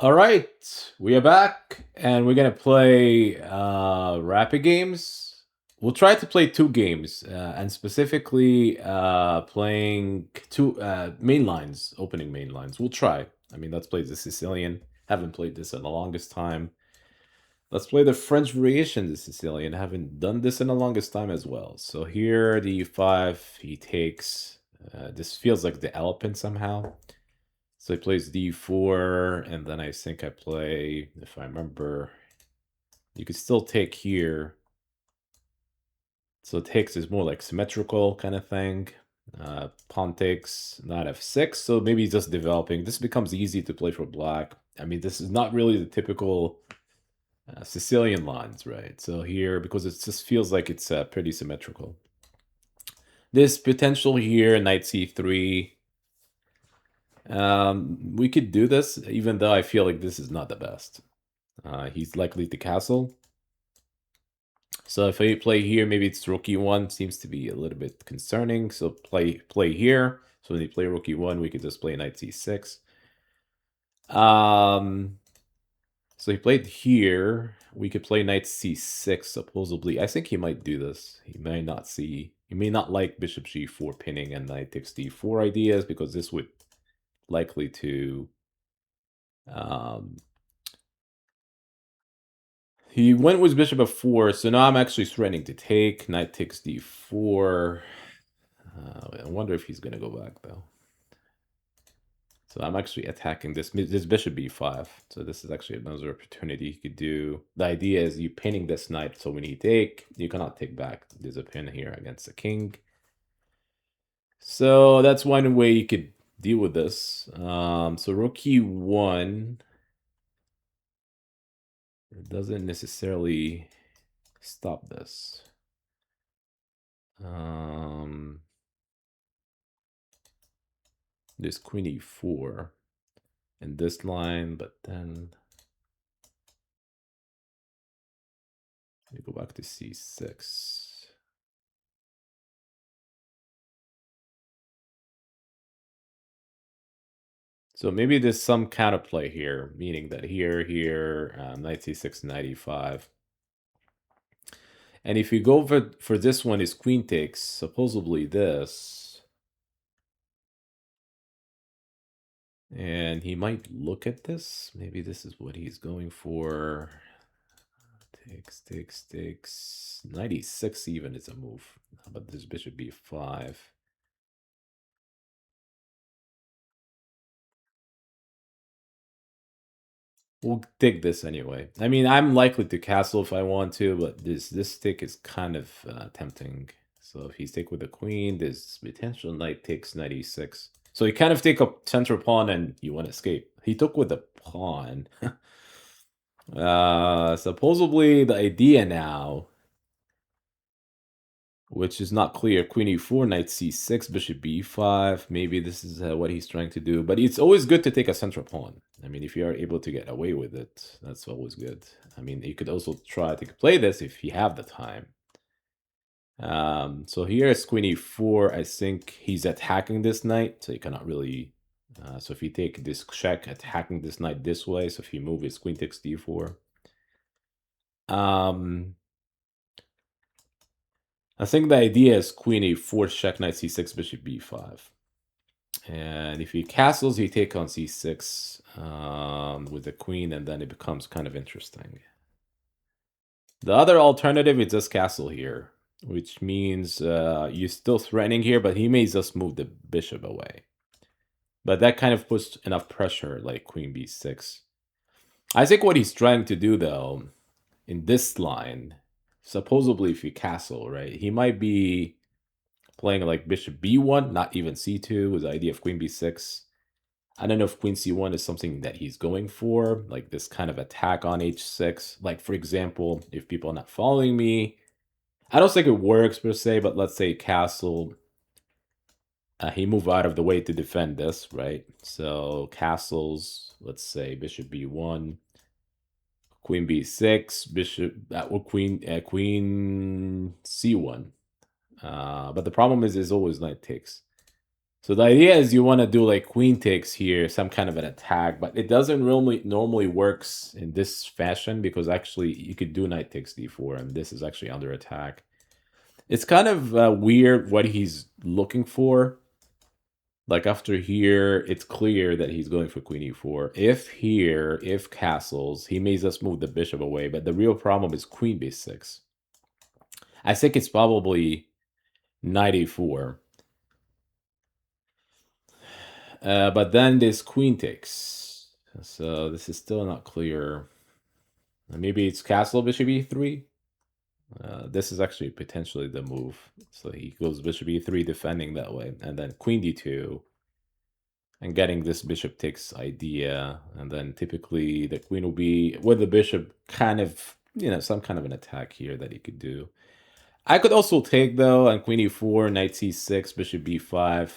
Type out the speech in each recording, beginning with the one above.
All right, we are back, and we're gonna play rapid games. We'll try to play two games, and specifically playing two main lines, opening main lines. We'll try. I mean, let's play the Sicilian. Haven't played this in the longest time. Let's play the French variation of the Sicilian. Haven't done this in the longest time as well. So here, the e5, he takes. This feels like the elephant somehow. So he plays d4, and then I think I play, if I remember, you could still take here. So takes is more like symmetrical kind of thing. Pawn takes, not f6, so maybe he's just developing. This becomes easy to play for black. I mean, this is not really the typical Sicilian lines, right? So here, because it just feels like it's pretty symmetrical. This potential here, knight c3. We could do this, even though I feel like this is not the best. He's likely to castle. So if I play here, maybe it's rook e1. Seems to be a little bit concerning. So play here. So when you play rook e1, we could just play knight c6. So he played here. We could play knight c6, supposedly. I think he might do this. He may not see... He may not like bishop g4 pinning and knight takes d4 ideas, because this would likely to... He went with bishop f4, so now I'm actually threatening to take. Knight takes d4. I wonder if he's going to go back, though. So I'm actually attacking this bishop b5. So this is actually another opportunity he could do. The idea is you pinning this knight, so when you take, you cannot take back. There's a pin here against the king. So that's one way you could deal with this. So rook e1. It doesn't necessarily stop this. This queen e4 in this line, but then you go back to c6. So maybe there's some counterplay here, meaning that here, knight c6, knight e5. And if you go for this one, is queen takes, supposedly this. And he might look at this. Maybe this is what he's going for. Takes. Knight e6 even is a move. How about this bishop b5? We'll take this anyway. I mean, I'm likely to castle if I want to, but this tick is kind of tempting. So if he's take with the queen, there's potential knight takes knight e6. So you kind of take a central pawn and you want to escape. He took with the pawn. Supposedly the idea now, which is not clear, queen e4, knight c6, bishop b5. Maybe this is what he's trying to do. But it's always good to take a central pawn. I mean, if you are able to get away with it, that's always good. I mean, you could also try to play this if you have the time. So here is queen e4. I think he's attacking this knight, so you cannot really... so if you take this check, attacking this knight this way, so if you move his queen takes d4. I think the idea is queen e4, check knight c6, bishop b5. And if he castles, he take on c6 with the queen, and then it becomes kind of interesting. The other alternative is just castle here, which means you're still threatening here, but he may just move the bishop away. But that kind of puts enough pressure, like queen b6. I think what he's trying to do, though, in this line, supposedly if you castle, right, he might be playing like bishop b1, not even c2, with the idea of queen b6. I don't know if queen c1 is something that he's going for, like this kind of attack on h6. Like, for example, if people are not following me, I don't think it works per se, but let's say castle. He moved out of the way to defend this, right? So castles, let's say bishop b1, queen b6, bishop, or queen c1. But the problem is always knight takes. So the idea is you want to do like queen takes here, some kind of an attack, but it doesn't really normally works in this fashion because actually you could do knight takes d4, and this is actually under attack. It's kind of weird what he's looking for. Like after here, it's clear that he's going for queen e4. If here, if castles, he may just move the bishop away, but the real problem is queen b6. I think it's probably knight e4. But then this queen takes. So this is still not clear. Maybe it's castle bishop e3. This is actually potentially the move. So he goes bishop e3 defending that way. And then queen d2. And getting this bishop takes idea. And then typically the queen will be with the bishop kind of, some kind of an attack here that he could do. I could also take though on queen e4, knight c6, bishop b5.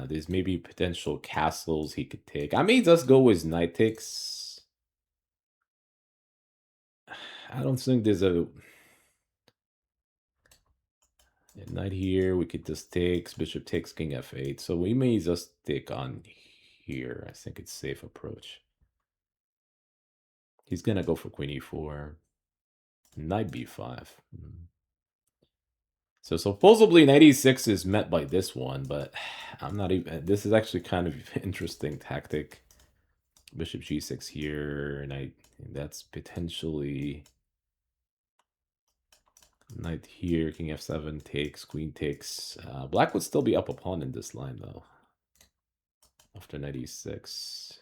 There's maybe potential castles he could take. I may just go with knight takes. I don't think there's a knight here. We could just take bishop takes king f8. So we may just take on here. I think it's safe approach. He's gonna go for queen e4, knight b5. So supposedly knight e6 is met by this one, but I'm not even. This is actually kind of interesting tactic. Bishop g6 here, knight. That's potentially knight here, king f7 takes, queen takes. Black would still be up a pawn in this line though. After knight e6.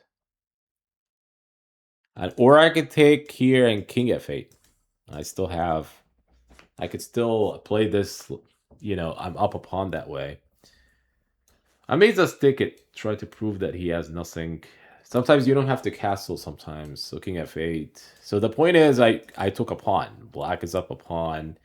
Or I could take here and king f8. I could still play this, I'm up a pawn that way. I may just take it, try to prove that he has nothing. Sometimes you don't have to castle sometimes, so king f8. So the point is I took a pawn. Black is up a pawn.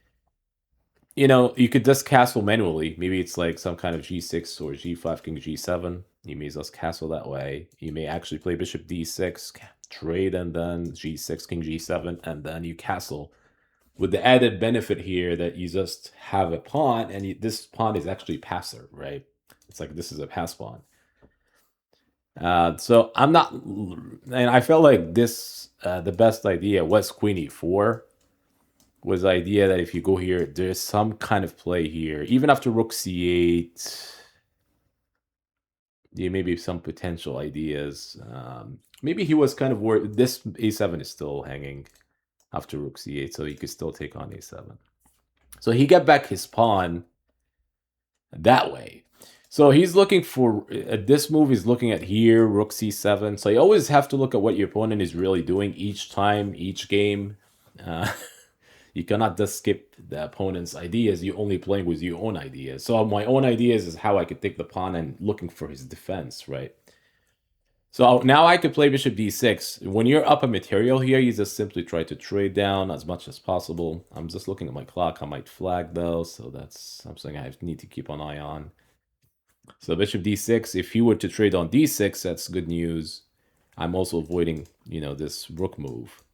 You could just castle manually. Maybe it's like some kind of g6 or g5, king g7. You may just castle that way. You may actually play bishop d6, trade, and then g6, king g7, and then you castle. With the added benefit here that you just have a pawn, and this pawn is actually passer, right? It's like this is a pass pawn. So I'm not, and I felt like this, the best idea was queen e4. Was the idea that if you go here, there's some kind of play here. Even after rook c8, there may be some potential ideas. Maybe he was kind of worried. This a7 is still hanging after rook c8, so he could still take on a7. So he got back his pawn that way. So he's looking for, this move is looking at here, rook c7. So you always have to look at what your opponent is really doing each time, each game. You cannot just skip the opponent's ideas. You're only playing with your own ideas. So my own ideas is how I could take the pawn and looking for his defense, right? So now I could play bishop d6. When you're up a material here, you just simply try to trade down as much as possible. I'm just looking at my clock. I might flag though, so that's something I need to keep an eye on. So bishop d6, if you were to trade on d6, that's good news. I'm also avoiding, this rook move.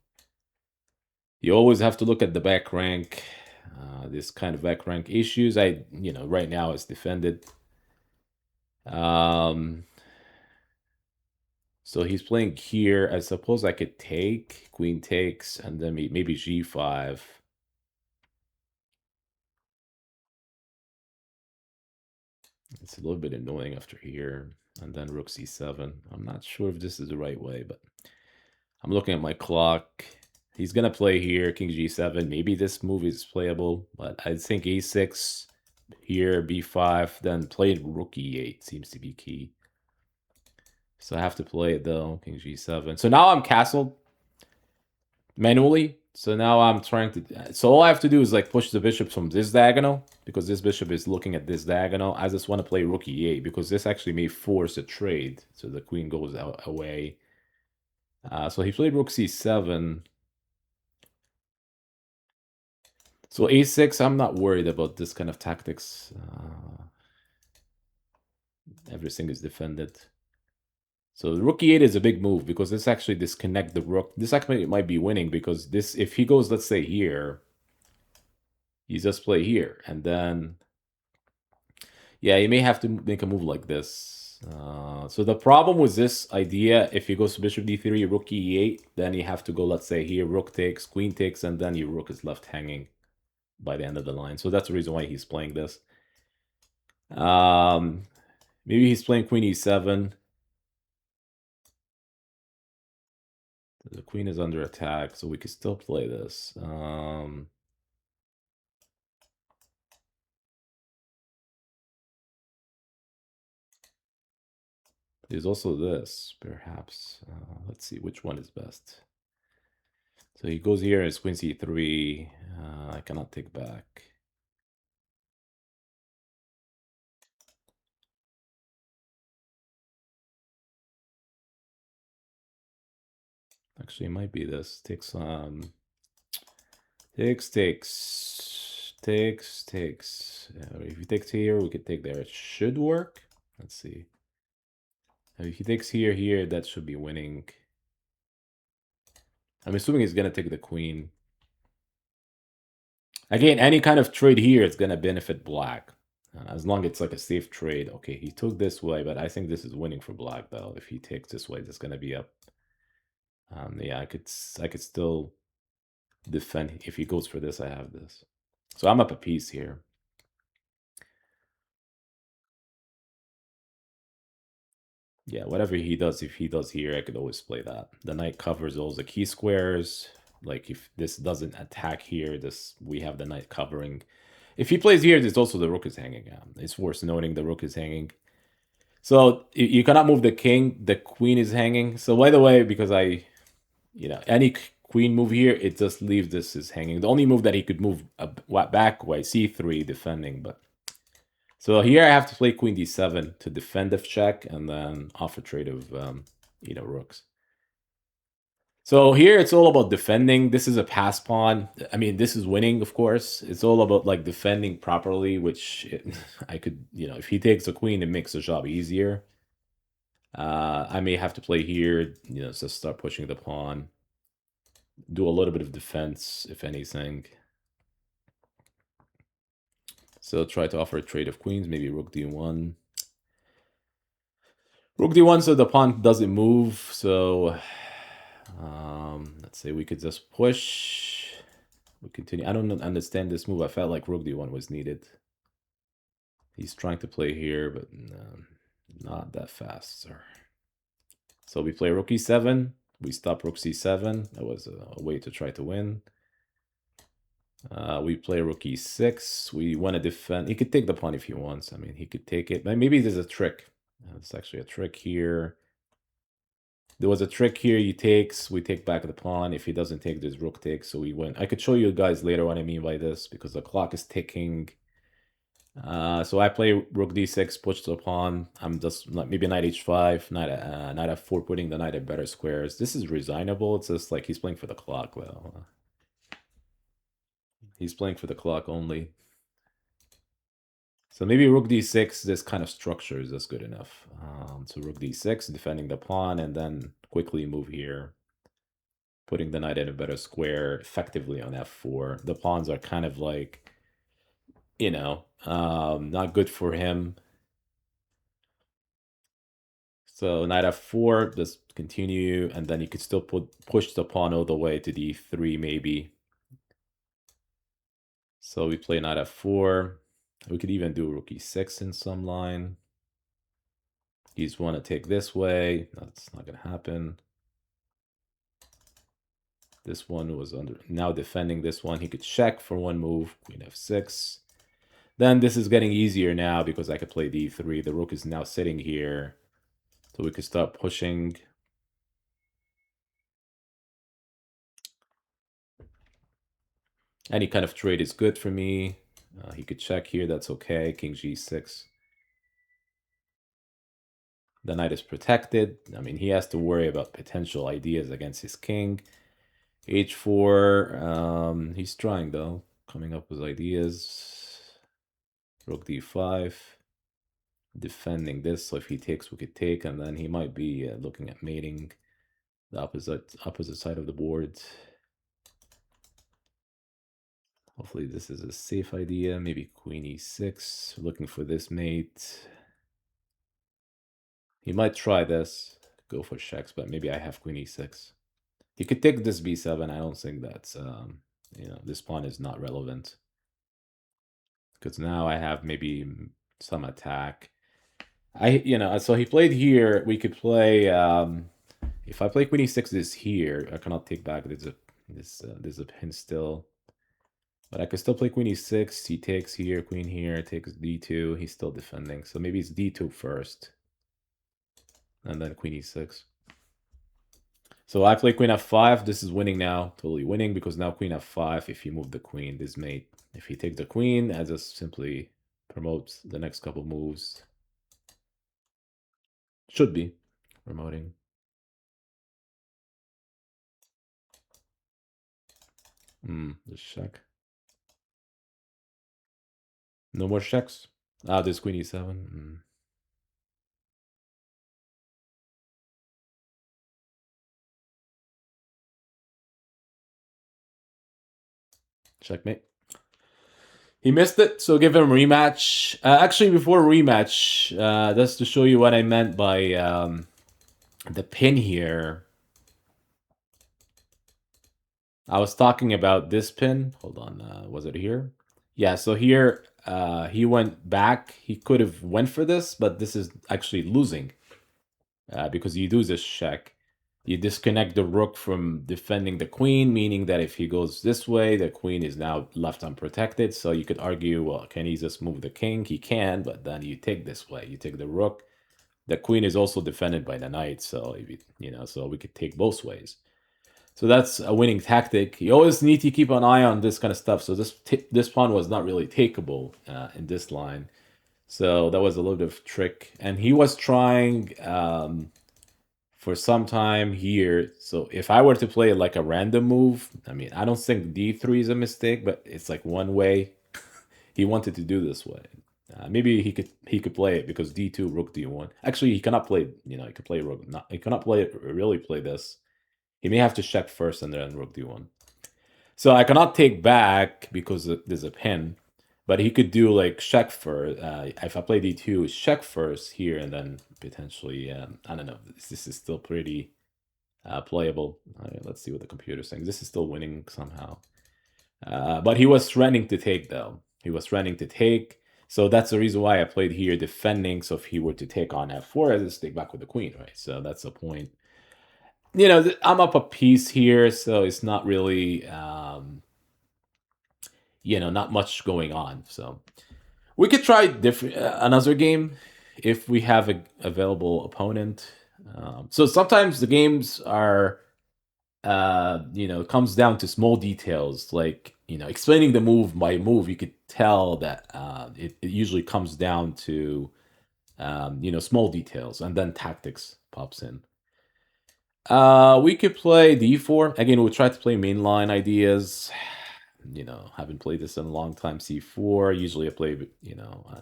You always have to look at the back rank. This kind of back rank issues, right now is defended. So he's playing here. I suppose I could take, queen takes, and then maybe g5. It's a little bit annoying after here. And then rook c7. I'm not sure if this is the right way, but I'm looking at my clock. He's going to play here, king g7. Maybe this move is playable, but I think a6 here, b5, then playing rook e8 seems to be key. So I have to play it though, king g7. So now I'm castled manually. So now I'm trying to, so all I have to do is like push the bishop from this diagonal, because this bishop is looking at this diagonal. I just want to play rook e8 because this actually may force a trade. So the queen goes away. So he played rook c7. So a6, I'm not worried about this kind of tactics. Everything is defended. So the rook e8 is a big move because this actually disconnect the rook. This actually might be winning because this, if he goes, let's say here, you just play here. And then Yeah, you may have to make a move like this. So the problem with this idea, if he goes to bishop d3, rook e8, then you have to go, let's say here, rook takes, queen takes, and then your rook is left hanging by the end of the line. So that's the reason why he's playing this. Maybe he's playing queen e7. The queen is under attack, so we could still play this. There's also this, perhaps. Let's see, which one is best? So he goes here as queen c3. I cannot take back. Actually, it might be this. Takes takes. If he takes here, we could take there. It should work. Let's see. If he takes here, that should be winning. I'm assuming he's gonna take the queen. Again, any kind of trade here is gonna benefit black. As long as it's like a safe trade. Okay, he took this way, but I think this is winning for black though. If he takes this way, it's gonna be up. Yeah, I could still defend. If he goes for this, I have this. So I'm up a piece here. Yeah, whatever he does, if he does here, I could always play that. The knight covers all the key squares. Like if this doesn't attack here, we have the knight covering. If he plays here, there's also the rook is hanging. It's worth noting the rook is hanging. So you cannot move the king. The queen is hanging. So by the way, because any queen move here, it just leaves this is hanging. The only move that he could move back was c3 defending, but so here I have to play queen d7 to defend the check and then offer trade of rooks. So here it's all about defending. This is a pass pawn. I mean, this is winning, of course. It's all about like defending properly, which I could, if he takes a queen, it makes the job easier. I may have to play here, just start pushing the pawn. Do a little bit of defense, if anything. So try to offer a trade of queens, maybe rook d1. Rook d1, so the pawn doesn't move. So let's say we could just push. We continue. I don't understand this move. I felt like rook d1 was needed. He's trying to play here, but not that fast, sir. So we play rook e7. We stop rook c7. That was a way to try to win. We play rook e6. We want to defend. He could take the pawn if he wants. I mean, he could take it. But maybe there's a trick. It's actually a trick here. There was a trick here. He takes. We take back the pawn. If he doesn't take, there's rook takes. So we win. I could show you guys later what I mean by this because the clock is ticking. So I play rook d6, push the pawn. I'm just maybe knight h5, knight f4, putting the knight at better squares. This is resignable. It's just like he's playing for the clock, though. He's playing for the clock only. So maybe rook d6, this kind of structure is just good enough. So rook d6, defending the pawn, and then quickly move here. Putting the knight in a better square, effectively on f4. The pawns are kind of like, not good for him. So knight f4, just continue, and then you could still push the pawn all the way to d3 maybe. So we play knight f4. We could even do rook e6 in some line. He's want to take this way. That's not going to happen. This one was now defending this one. He could check for one move, queen f6. Then this is getting easier now because I could play d3. The rook is now sitting here. So we could start pushing. Any kind of trade is good for me. He could check here. That's okay. King g6. The knight is protected. I mean, he has to worry about potential ideas against his king. h4. He's trying, though, coming up with ideas. Rook d5. Defending this. So if he takes, we could take. And then he might be looking at mating the opposite side of the board. Hopefully this is a safe idea. Maybe queen e6, looking for this mate. He might try this, go for checks, but maybe I have queen e6. He could take this b7. I don't think that's, this pawn is not relevant. Because now I have maybe some attack. So he played here. We could play, if I play queen e6 is here, I cannot take back. There's a pin still. But I could still play queen e6. He takes here, queen here, takes d2. He's still defending. So maybe it's d2 first. And then queen e6. So I play queen f5. This is winning now. Totally winning because now queen f5, if you move the queen, this mate. If he takes the queen, I just simply promote the next couple moves. Should be promoting. Just check. No more checks. Ah, there's queen e7. Checkmate. He missed it, so give him a rematch. Actually, before rematch, just to show you what I meant by the pin here. I was talking about this pin. Hold on, was it here? Yeah, so here he went back. He could have went for this, but this is actually losing because you do this check. You disconnect the rook from defending the queen, meaning that if he goes this way, the queen is now left unprotected. So you could argue, well, can he just move the king? He can, but then you take this way. You take the rook. The queen is also defended by the knight, so so we could take both ways. So that's a winning tactic. You always need to keep an eye on this kind of stuff. So this pawn was not really takeable in this line. So that was a little bit of trick. And he was trying for some time here. So if I were to play like a random move, I mean, I don't think d3 is a mistake, but it's like one way. He wanted to do this way. Maybe he could play it because d2 rook d1. Actually, he cannot play. He could play rook. He cannot really play this. He may have to check first and then rook d1. So I cannot take back because there's a pin, but he could do like check first. If I play d2, check first here and then potentially, I don't know. This is still pretty playable. Let's see what the computer's saying. This is still winning somehow. But he was threatening to take though. He was threatening to take. So that's the reason why I played here defending. So if he were to take on f4, I just take back with the queen, right? So that's the point. I'm up a piece here, so it's not really, not much going on. So we could try another game if we have a available opponent. So sometimes the games are, comes down to small details, like explaining the move by move. You could tell that it usually comes down to small details, and then tactics pops in. We could play d4. Again, we'll try to play mainline ideas. Haven't played this in a long time. c4. Usually I play,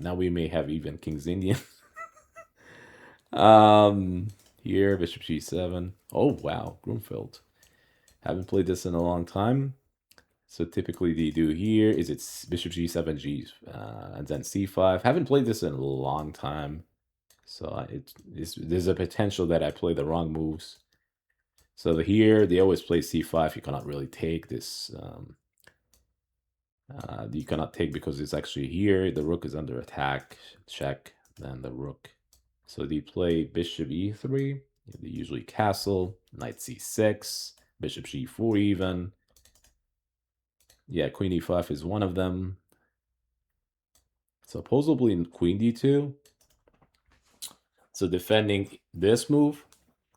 now we may have even King's Indian. Here, bishop g7. Oh, wow, Broomfield. Haven't played this in a long time. So typically they do here is it's bishop g7, and then c5. Haven't played this in a long time. So there's a potential that I play the wrong moves. So here, they always play c5. You cannot really take this. You cannot take because it's actually here. The rook is under attack. Check, then the rook. So they play bishop e3. They usually castle. Knight c6. Bishop g4 even. Yeah, queen e5 is one of them. Supposedly queen d2. So defending this move,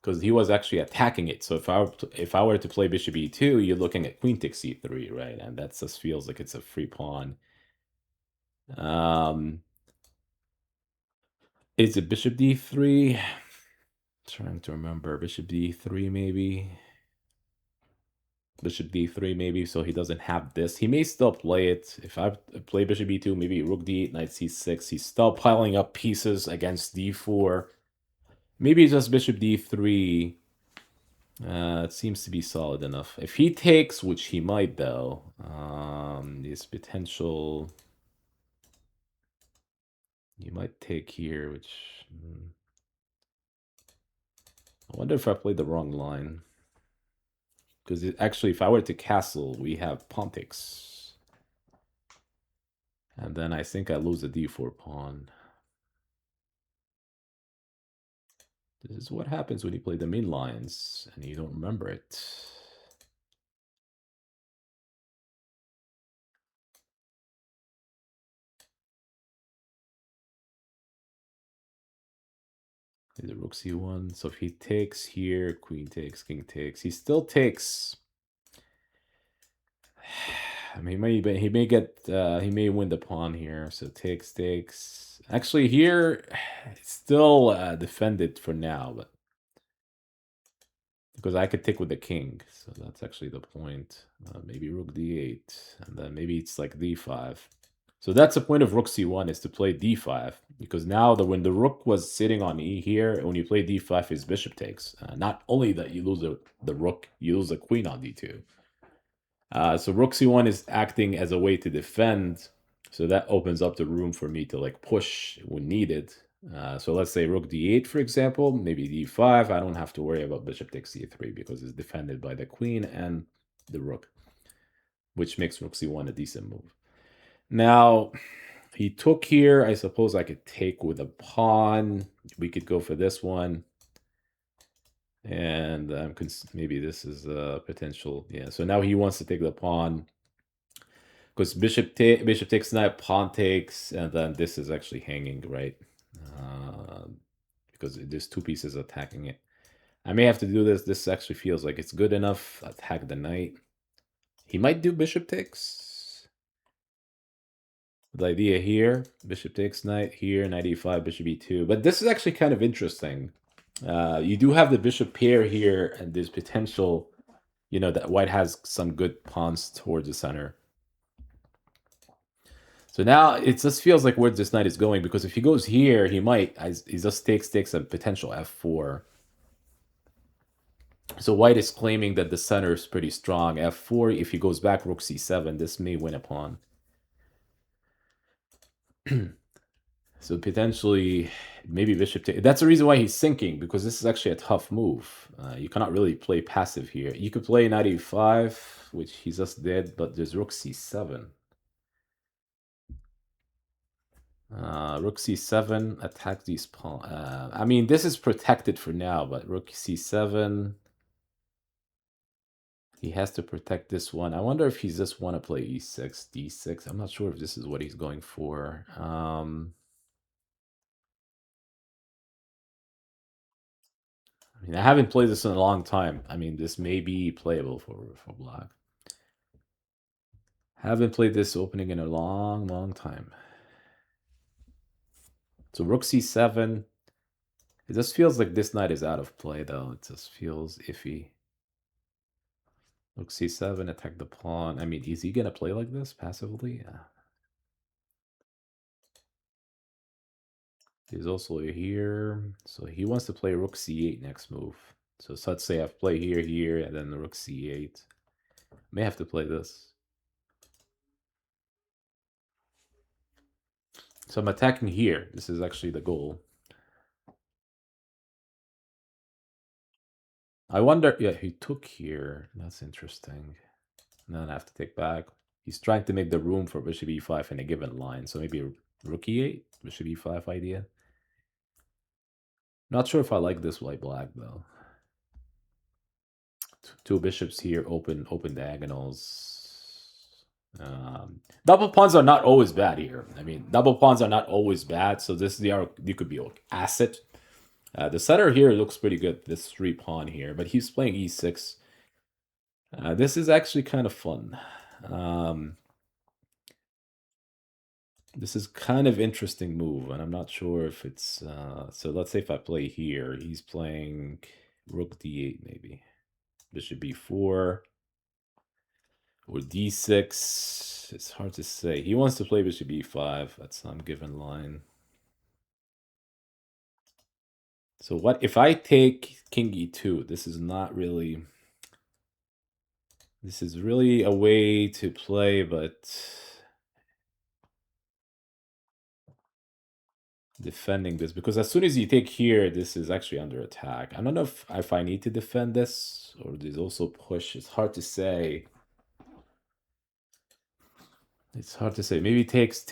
because he was actually attacking it. So if I were to play bishop e2, you're looking at queen takes c3, right? And that just feels like it's a free pawn. Is it bishop d3? Trying to remember. Bishop d3 maybe. Bishop d3 maybe, so he doesn't have this. He may still play it. If I play bishop e2, maybe rook d8, knight c6. He's still piling up pieces against d4. Maybe just bishop d3. It seems to be solid enough. If he takes, which he might though, this potential. You might take here, which I wonder if I played the wrong line. Because actually, if I were to castle, we have pawn takes. And then I think I lose the d4 pawn. This is what happens when you play the main lines and you don't remember it. The rook c1. So if he takes here, queen takes, king takes. He still takes. I mean, he may get he may win the pawn here. So takes. Actually, here it's still defended for now, but because I could take with the king, so that's actually the point. Maybe rook d8, and then maybe it's like d5. So that's the point of rook c1 is to play d5, because now when the rook was sitting on e here, when you play d5, his bishop takes. Not only that you lose the rook, you lose the queen on d2. So rook c1 is acting as a way to defend, so that opens up the room for me to like push when needed. So let's say rook d8, for example, maybe d5. I don't have to worry about bishop takes c3 because it's defended by the queen and the rook, which makes rook c1 a decent move. Now, he took here. I suppose I could take with a pawn. We could go for this one. And maybe this is a potential. Yeah, so now he wants to take the pawn. Because bishop takes knight, pawn takes, and then this is actually hanging, right? Because there's two pieces attacking it. I may have to do this. This actually feels like it's good enough. Attack the knight. He might do bishop takes. The idea here, bishop takes knight here, knight e5, bishop e2. But this is actually kind of interesting. You do have the bishop pair here, and there's potential, that white has some good pawns towards the center. So now it just feels like where this knight is going, because if he goes here, he just takes a potential f4. So white is claiming that the center is pretty strong. f4, if he goes back rook c7, this may win a pawn. So potentially, maybe bishop take. That's the reason why he's sinking, because this is actually a tough move. You cannot really play passive here. You could play knight e5, which he just did, but there's rook c7. Rook c7, attack these pawns. I mean, this is protected for now, but rook c7. He has to protect this one. I wonder if he just want to play e6, d6. I'm not sure if this is what he's going for. I mean, I haven't played this in a long time. I mean, this may be playable for black. Haven't played this opening in a long, long time. So rook c7. It just feels like this knight is out of play, though. It just feels iffy. Rook c7, attack the pawn. I mean, is he going to play like this passively? Yeah. He's also here. So he wants to play rook c8 next move. So let's say I play here, and then rook c8. May have to play this. So I'm attacking here. This is actually the goal. I wonder, yeah, he took here. That's interesting. And then I have to take back. He's trying to make the room for bishop e5 in a given line. So maybe rook e8, bishop e5 idea. Not sure if I like this white-black, though. Two bishops here, open diagonals. Double pawns are not always bad here. I mean, double pawns are not always bad. So this you could be like asset. The center here looks pretty good. This 3-pawn here, but he's playing e6. This is actually kind of fun. This is kind of interesting move, and I'm not sure if it's... so let's say if I play here, he's playing rook d8 maybe. Bishop b4 or d6. It's hard to say. He wants to play bishop e5 at some given line. So what if I take king e2? This is not really This is really a way to play, but defending this, because as soon as you take here, this is actually under attack. I don't know if I need to defend this or there's also push. It's hard to say. It's hard to say. Maybe takes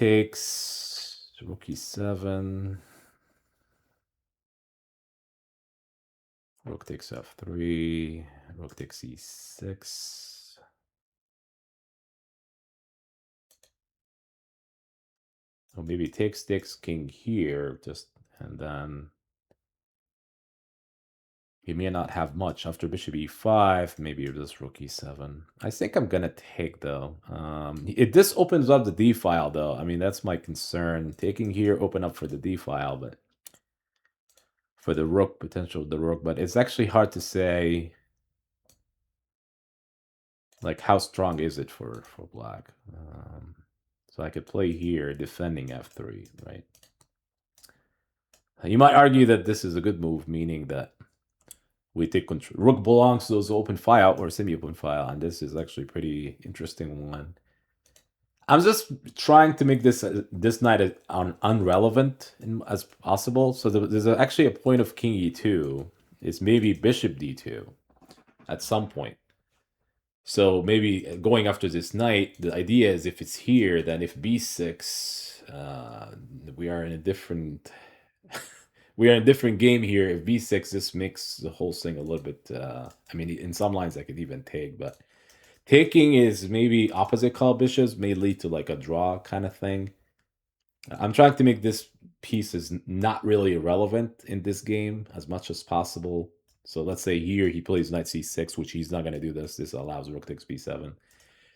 rook e7. Rook takes f3. Rook takes e6. Or maybe takes king here, just and then he may not have much after bishop e5. Maybe just rook e7. I think I'm gonna take though. This opens up the d file though. I mean, that's my concern. Taking here open up for the d file, but for the rook potential of the rook. But it's actually hard to say. Like, how strong is it for black? So I could play here defending f3, right? You might argue that this is a good move, meaning that we take control. Rook belongs to those open file or semi-open file, and this is actually a pretty interesting one. I'm just trying to make this knight as unrelevant as possible. So there's actually a point of king e2. It's maybe bishop d2 at some point. So maybe going after this knight, the idea is if it's here, then if b6, we are in a different we are in a different game here. If b6, this makes the whole thing a little bit. I mean, in some lines I could even take, but taking is maybe opposite call bishops may lead to like a draw kind of thing. I'm trying to make this piece is not really irrelevant in this game as much as possible. So let's say here he plays knight c6, which he's not going to do this. This allows rook takes b7.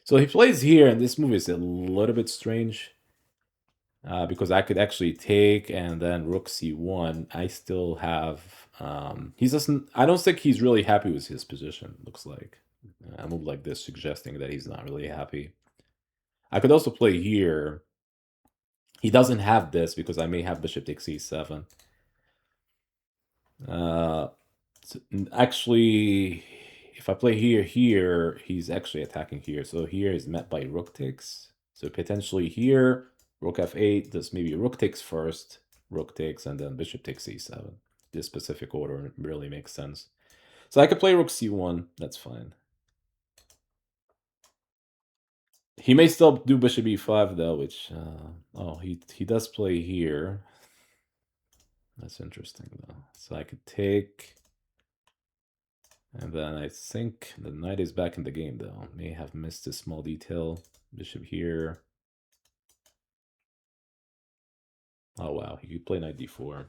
So he plays here, and this move is a little bit strange. Because I could actually take and then rook c1. I still have... he doesn't... I don't think he's really happy with his position, looks like. A move like this suggesting that he's not really happy. I could also play here. He doesn't have this because I may have bishop takes e7. Actually, if I play here, he's actually attacking here. So here is met by rook takes. So potentially here, rook f8, this maybe rook takes first, rook takes, and then bishop takes e7. This specific order really makes sense. So I could play rook c1, that's fine. He may still do bishop e5 though, which, oh, he does play here. That's interesting though. So I could take... And then I think the knight is back in the game, though. May have missed a small detail. Bishop here. Oh, wow. He could play knight d4.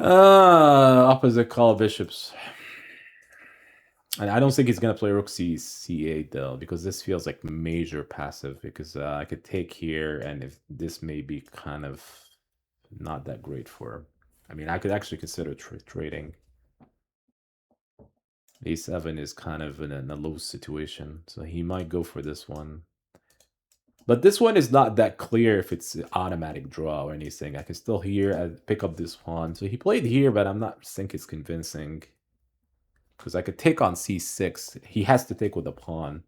Opposite call bishops. And I don't think he's going to play rook c8, though, because this feels like major passive. Because I could take here, and if this may be kind of not that great for... I mean, I could actually consider trading. a7 is kind of in a low situation, so he might go for this one. But this one is not that clear if it's an automatic draw or anything. I can still pick up this pawn. So he played here, but I'm not think it's convincing. Because I could take on c6. He has to take with the pawn.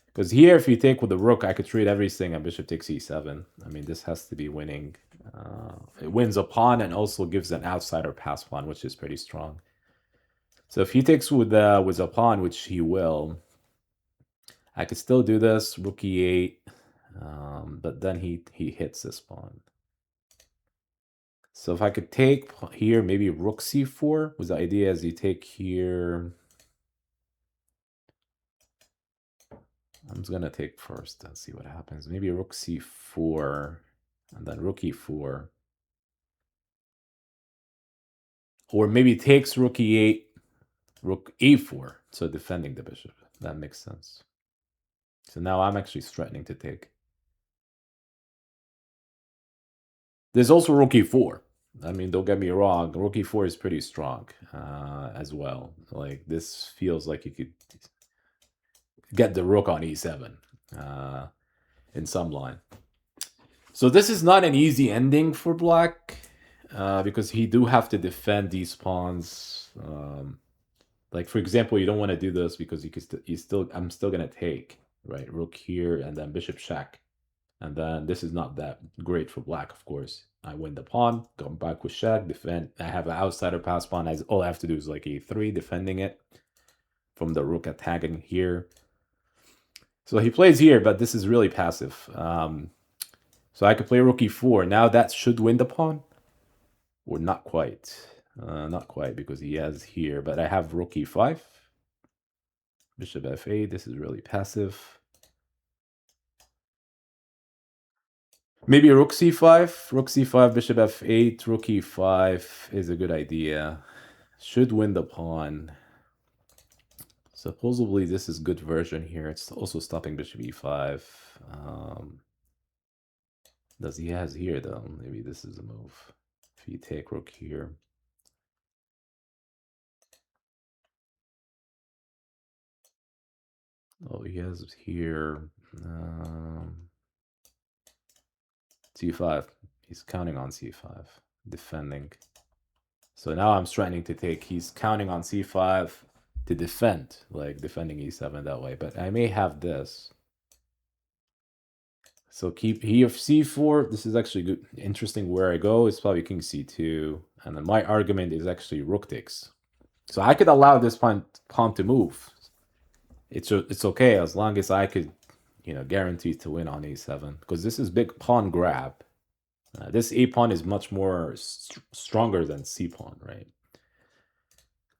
Because here, if you take with the rook, I could trade everything and bishop takes e7. I mean, this has to be winning. It wins a pawn and also gives an outsider pass pawn, which is pretty strong. So if he takes with a pawn, which he will, I could still do this, rook e8, but then he hits this pawn. So if I could take here, maybe rook c4, with the idea as you take here. I'm just gonna take first and see what happens. Maybe rook c4, and then rook e4. Or maybe takes rook e8, rook e4, so defending the bishop. That makes sense. So now I'm actually threatening to take. There's also rook e4. I mean, don't get me wrong, rook e4 is pretty strong as well. Like, this feels like you could get the rook on e7 in some line. So this is not an easy ending for black because he do have to defend these pawns. Like for example, you don't want to do this because I'm still gonna take, right, rook here and then bishop check, and then this is not that great for black. Of course, I win the pawn, go back with check, defend. I have an outsider pass pawn. As all I have to do is like a3, defending it from the rook attacking here. So he plays here, but this is really passive. So I could play rook e4. Now that should win the pawn, or not quite. Not quite, because he has here, but I have rook e5. Bishop f8, this is really passive. Maybe rook c5, bishop f8, rook e5 is a good idea. Should win the pawn. Supposedly this is good version here. It's also stopping bishop e5. Does he has here though? Maybe this is a move. If you take rook here. Oh, he has here c5. He's counting on c5, defending. So now I'm threatening to take. He's counting on c5 to defend, like defending e7 that way. But I may have this. So keep here c4. This is actually good. Interesting where I go. It's probably king c2. And then my argument is actually rook takes. So I could allow this pawn to move. It's okay as long as I could, guarantee to win on a7, because this is big pawn grab. This a pawn is much more stronger than c pawn, right?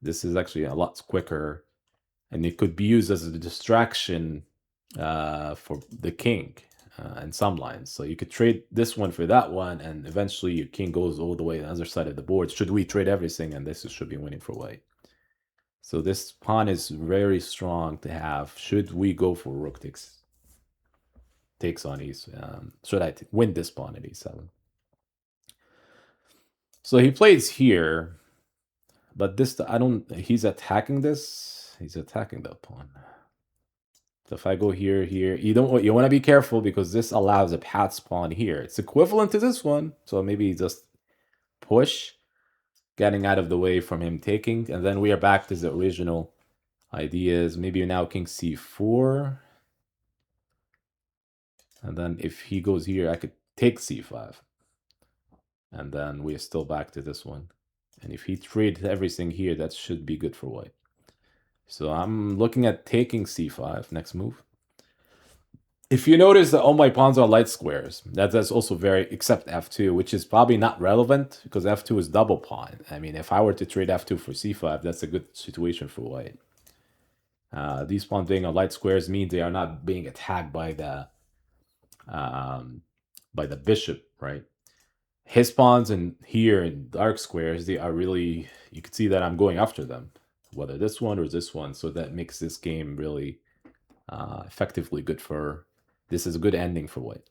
This is actually a lot quicker, and it could be used as a distraction for the king in some lines. So you could trade this one for that one, and eventually your king goes all the way to the other side of the board. Should we trade everything, and this should be winning for white. So this pawn is very strong to have. Should we go for rook takes on e7? Should I win this pawn at e7? So he plays here, but this he's attacking this. He's attacking that pawn. So if I go here, you want to be careful, because this allows a pass pawn here. It's equivalent to this one. So maybe just push, getting out of the way from him taking, and then we are back to the original ideas. Maybe now king c4. And then if he goes here, I could take c5. And then we are still back to this one. And if he trades everything here, that should be good for white. So I'm looking at taking c5, next move. If you notice that all my pawns are light squares, that's also except f2, which is probably not relevant, because f2 is double pawn. I mean, if I were to trade f2 for c5, that's a good situation for white. These pawns being on light squares means they are not being attacked by the bishop, right? His pawns here in dark squares, they are really, you can see that I'm going after them, whether this one or this one. So that makes this game really effectively good for, this is a good ending for white.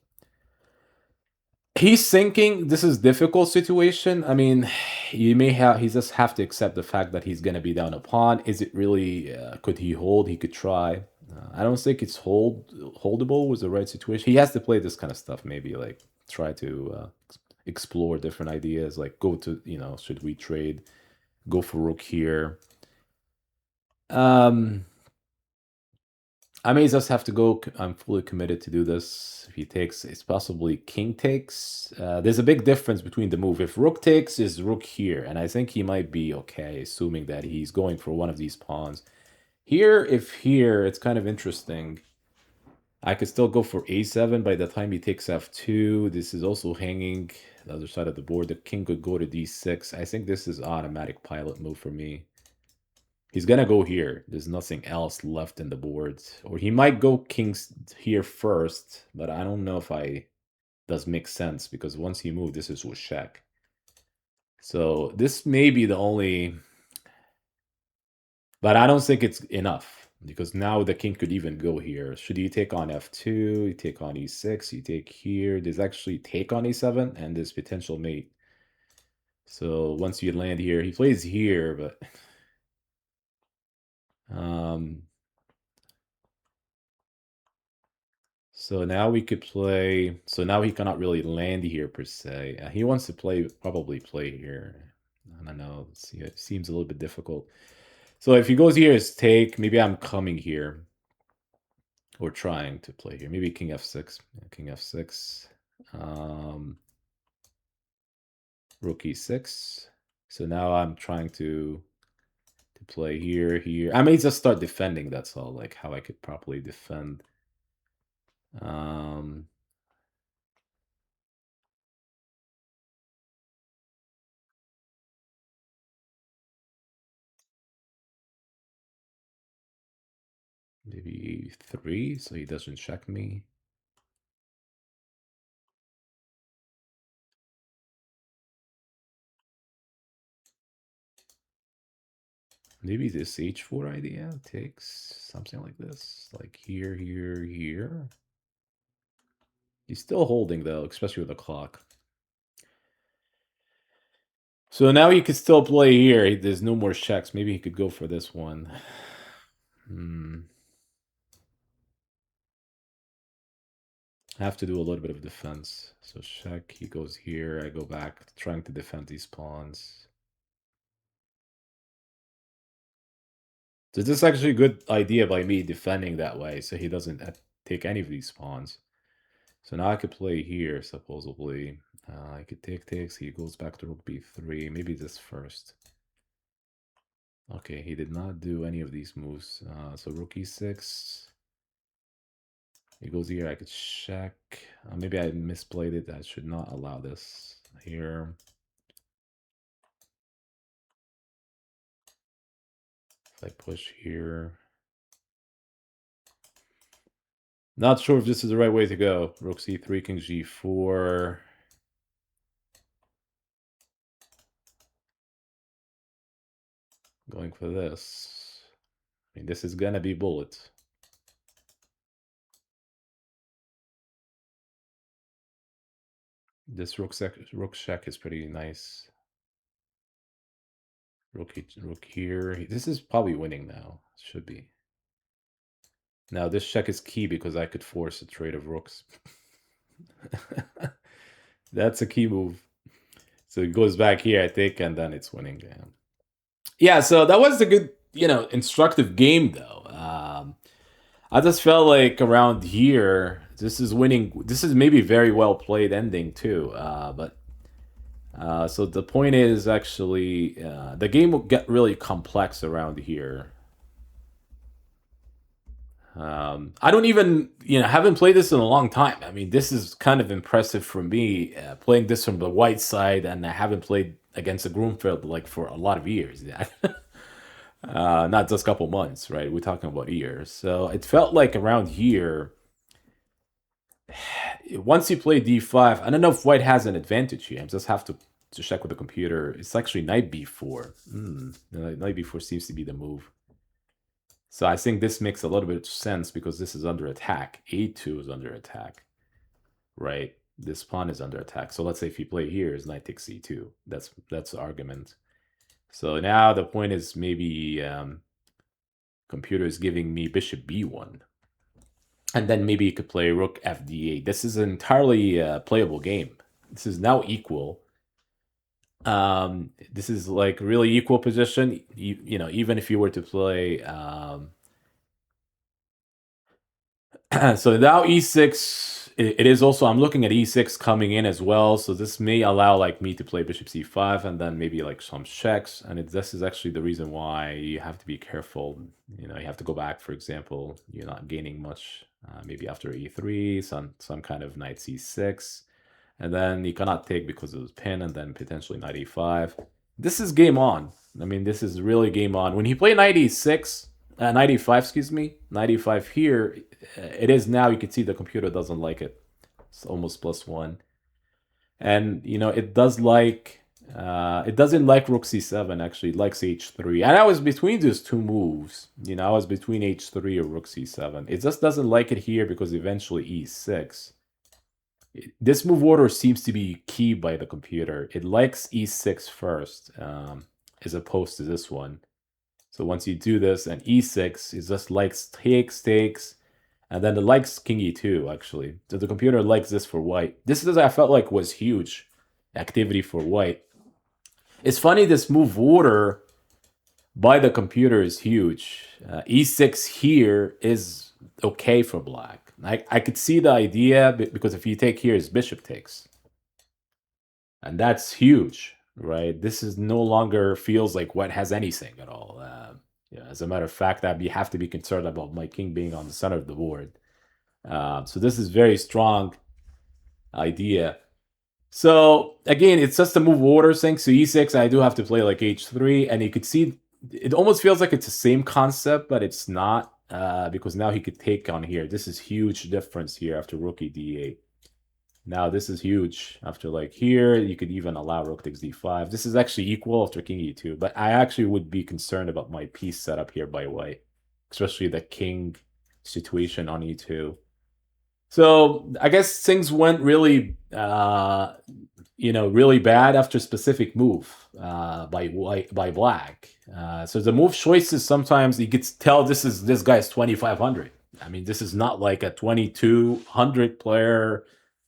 He's thinking this is difficult situation. I mean, he just have to accept the fact that he's going to be down a pawn. Is it really, could he hold? He could try. I don't think it's holdable with the right situation. He has to play this kind of stuff, maybe like try to explore different ideas, like go to, should we trade, go for rook here. I may just have to go. I'm fully committed to do this. If he takes, it's possibly king takes. There's a big difference between the move. If rook takes, is rook here, and I think he might be okay, assuming that he's going for one of these pawns. Here, it's kind of interesting. I could still go for a7 by the time he takes f2. This is also hanging the other side of the board. The king could go to d6. I think this is automatic pilot move for me. He's gonna go here. There's nothing else left in the board. Or he might go kings here first, but I don't know if does make sense, because once he moved, this is with check. So this may be the only, but I don't think it's enough, because now the king could even go here. Should you take on f2, you take on e6, you take here. There's actually take on e7 and this potential mate. So once you land here, he plays here, but so now we could play, so now he cannot really land here per se. He wants to probably play here. I don't know, it seems a little bit difficult. So if he goes here, is take. Maybe I'm coming here or trying to play here. Maybe king f6. King f6. Rook e6. So now I'm trying to play here, here. I may just start defending, that's all, like how I could properly defend. Maybe 3, so he doesn't check me. Maybe this h4 idea takes something like this, like here, here, here. He's still holding though, especially with the clock. So now he could still play here. There's no more checks. Maybe he could go for this one. I have to do a little bit of defense. So check, he goes here, I go back, trying to defend these pawns. So this is actually a good idea by me defending that way, so he doesn't take any of these pawns. So now I could play here, supposedly. I could take takes, he goes back to rook b3, maybe this first. Okay, he did not do any of these moves. So rook e6. He goes here, I could check. Maybe I misplayed it, I should not allow this here. If I push here. Not sure if this is the right way to go. Rook c3, king g4. Going for this. I mean, this is gonna be bullet. This rook check is pretty nice. Rook here. This is probably winning now. Should be. Now this check is key because I could force a trade of rooks. That's a key move. So it goes back here, I think, and then it's winning. Yeah, so that was a good, instructive game, though. I just felt like around here, this is winning. This is maybe very well played ending, too. So the point is actually, the game will get really complex around here. I don't even, haven't played this in a long time. I mean, this is kind of impressive for me, playing this from the white side, and I haven't played against a Grunfeld like for a lot of years. Not just a couple months, right? We're talking about years. So it felt like around here, once you play d5, I don't know if white has an advantage here. I just have to check with the computer. It's actually knight b4. Knight b4 seems to be the move. So I think this makes a little bit of sense because this is under attack. A2 is under attack, right? This pawn is under attack. So let's say if you play here, is knight takes c2. That's the argument. So now the point is maybe computer is giving me bishop b1. And then maybe you could play rook fd8. This is an entirely playable game. This is now equal. This is like really equal position. Even if you were to play so now e6, it is also, I'm looking at e6 coming in as well, so this may allow like me to play bishop c5 and then maybe like some checks, and this is actually the reason why you have to be careful. You have to go back, for example, you're not gaining much, maybe after e3, some kind of knight c6, and then you cannot take because of the pin, and then potentially knight e5. This is game on. I mean, this is really game on. When he played knight e6, 95, excuse me, 95 here, it is now, you can see the computer doesn't like it. It's almost +1. And, it does like, it doesn't like rook c7, actually. It likes h3. And I was between those two moves. I was between h3 or rook c7. It just doesn't like it here because eventually e6. This move order seems to be key by the computer. It likes e6 first, as opposed to this one. So once you do this, and e6 is just likes takes, and then it likes king e2, actually. So the computer likes this for white. This is, I felt like, was huge activity for white. It's funny, this move order by the computer is huge. E6 here is okay for black. I could see the idea because if you take here, is bishop takes, and that's huge, right? This is no longer feels like what has anything at all. Yeah, as a matter of fact, that you have to be concerned about my king being on the center of the board. So this is very strong idea. So again, it's just a move order thing. So e6, I do have to play like h3, and you could see it almost feels like it's the same concept, but it's not, because now he could take on here. This is huge difference here after rook d8. Now this is huge after like here. You could even allow rook takes d5. This is actually equal after king e2, but I actually would be concerned about my piece setup here by white, especially the king situation on e2. So I guess things went really, really bad after specific move by black. So the move choices sometimes you could tell this guy's 2500. I mean, this is not like a 2200 player.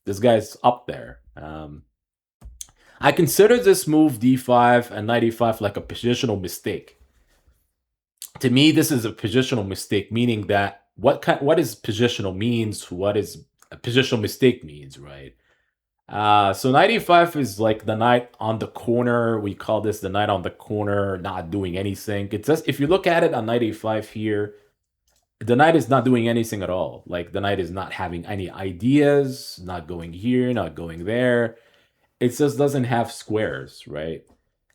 This guy's up there. I consider this move d5 and knight e5 like a positional mistake. To me, this is a positional mistake, meaning that what is positional means, what is a positional mistake means, right? So knight e5 is like the knight on the corner. We call this the knight on the corner, not doing anything. It's just, if you look at it on knight e5 here, the knight is not doing anything at all. Like the knight is not having any ideas, not going here, not going there. It just doesn't have squares, right?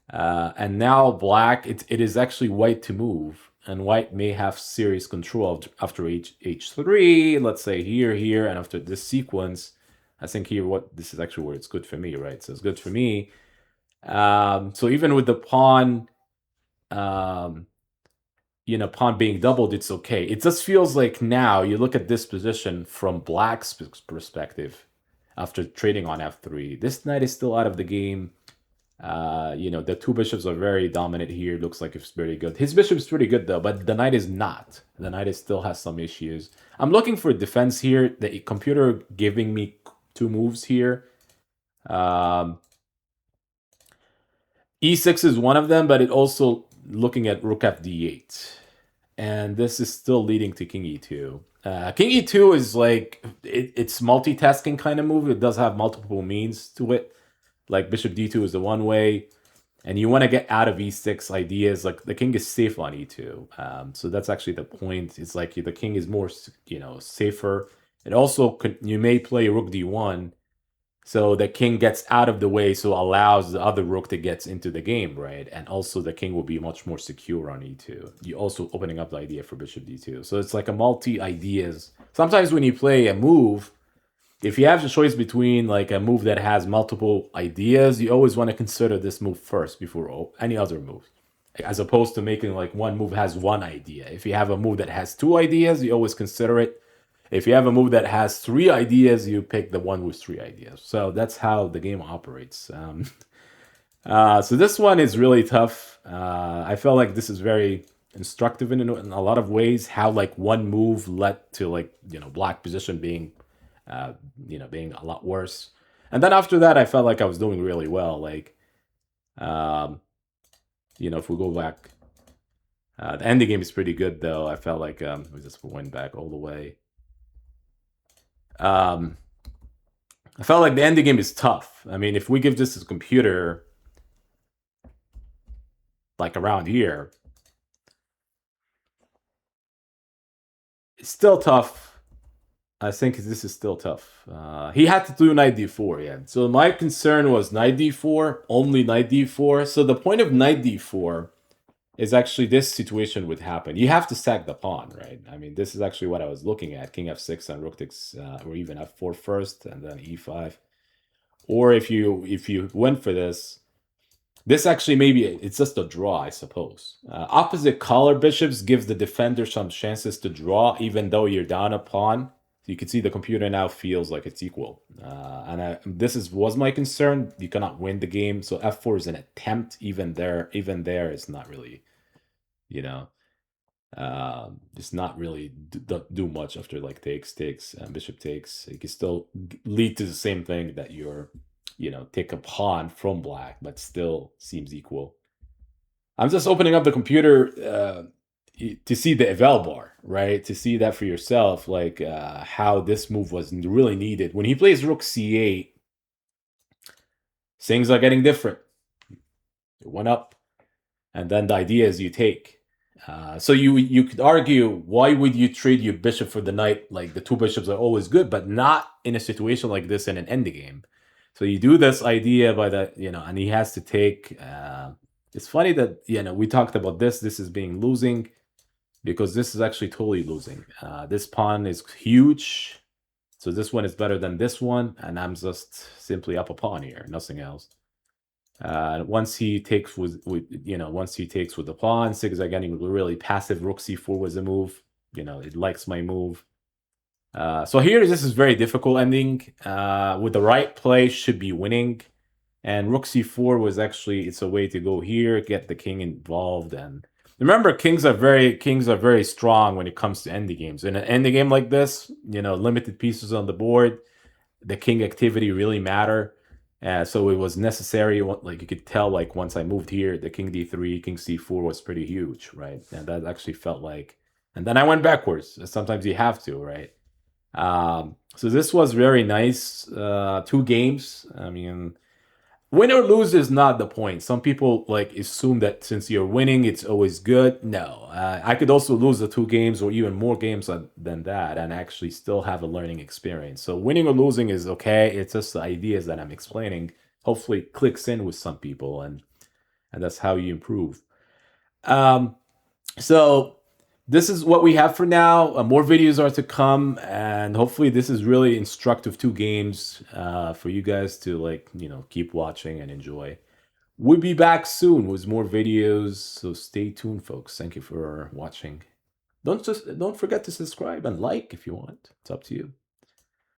And now black, it is actually white to move, and white may have serious control after h3, let's say here, and after this sequence, I think here, this is actually where it's good for me, right? So it's good for me. So even with the pawn, pawn being doubled, it's okay. It just feels like now you look at this position from black's perspective after trading on f3. This knight is still out of the game. The two bishops are very dominant here. Looks like it's very good. His bishop is pretty good though, but the knight is not. The knight still has some issues. I'm looking for defense here. The computer giving me two moves here. E6 is one of them, but it also looking at rook f d8. And this is still leading to king e2. King e2 is like, it's multitasking kind of move. It does have multiple means to it. Like bishop d2 is the one way, and you want to get out of e6 ideas. Like the king is safe on e2, so that's actually the point. It's like the king is more, safer. It also you may play rook d1, so the king gets out of the way, so allows the other rook to get into the game, right? And also the king will be much more secure on e2. You also opening up the idea for bishop d2. So it's like a multi ideas. Sometimes when you play a move, if you have the choice between like a move that has multiple ideas, you always want to consider this move first before any other move, as opposed to making like one move has one idea. If you have a move that has two ideas, you always consider it. If you have a move that has three ideas, you pick the one with three ideas. So that's how the game operates. So this one is really tough. I felt like this is very instructive in a lot of ways. How like one move led to like black position being being a lot worse. And then after that, I felt like I was doing really well. Like, if we go back, the ending game is pretty good though. I felt like we just went back all the way. I felt like the ending game is tough. I mean, if we give this to the computer, like around here, it's still tough. I think this is still tough. He had to do knight d4, yeah. So my concern was knight d4, only knight d4. So the point of knight d4 is actually this situation would happen. You have to sack the pawn, right? I mean, this is actually what I was looking at. King f6 and rook takes, or even f4 first, and then e5. Or if you went for this, this actually maybe it's just a draw, I suppose. Opposite color bishops gives the defender some chances to draw, even though you're down a pawn. You can see the computer now feels like it's equal. And this was my concern. You cannot win the game. So f4 is an attempt. Even there, it's not really, just not really do much after like takes, bishop takes. It can still lead to the same thing that you're, take a pawn from black, but still seems equal. I'm just opening up the computer to see the eval bar, right? To see that for yourself, like how this move was really needed. When he plays rook c8, things are getting different. It went up, and then the idea is you take. So you could argue, why would you trade your bishop for the knight? Like the two bishops are always good, but not in a situation like this in an endgame. So you do this idea by the, and he has to take. It's funny that we talked about this. This is being losing because this is actually totally losing. This pawn is huge, so this one is better than this one, and I'm just simply up a pawn here, nothing else. Once he takes with the pawn, Sig's are getting really passive. Rook c4 was a move. It likes my move. So here, this is very difficult ending. With the right play, should be winning. And rook c4 was actually, it's a way to go here, get the king involved. And remember, kings are very strong when it comes to ending games. In an ending game like this, limited pieces on the board, the king activity really matter. So it was necessary. Like you could tell, like once I moved here, the king d3, king c4 was pretty huge, right? And that actually felt like, and then I went backwards. Sometimes you have to, right? So this was very nice. 2 games. I mean, win or lose is not the point. Some people like assume that since you're winning, it's always good. No, I could also lose the 2 games or even more games than that and actually still have a learning experience. So winning or losing is okay. It's just the ideas that I'm explaining. Hopefully clicks in with some people, and that's how you improve. So this is what we have for now. More videos are to come, and hopefully this is really instructive 2 games for you guys to keep watching and enjoy. We'll be back soon with more videos, so stay tuned, folks. Thank you for watching. Don't forget to subscribe and like if you want. It's up to you.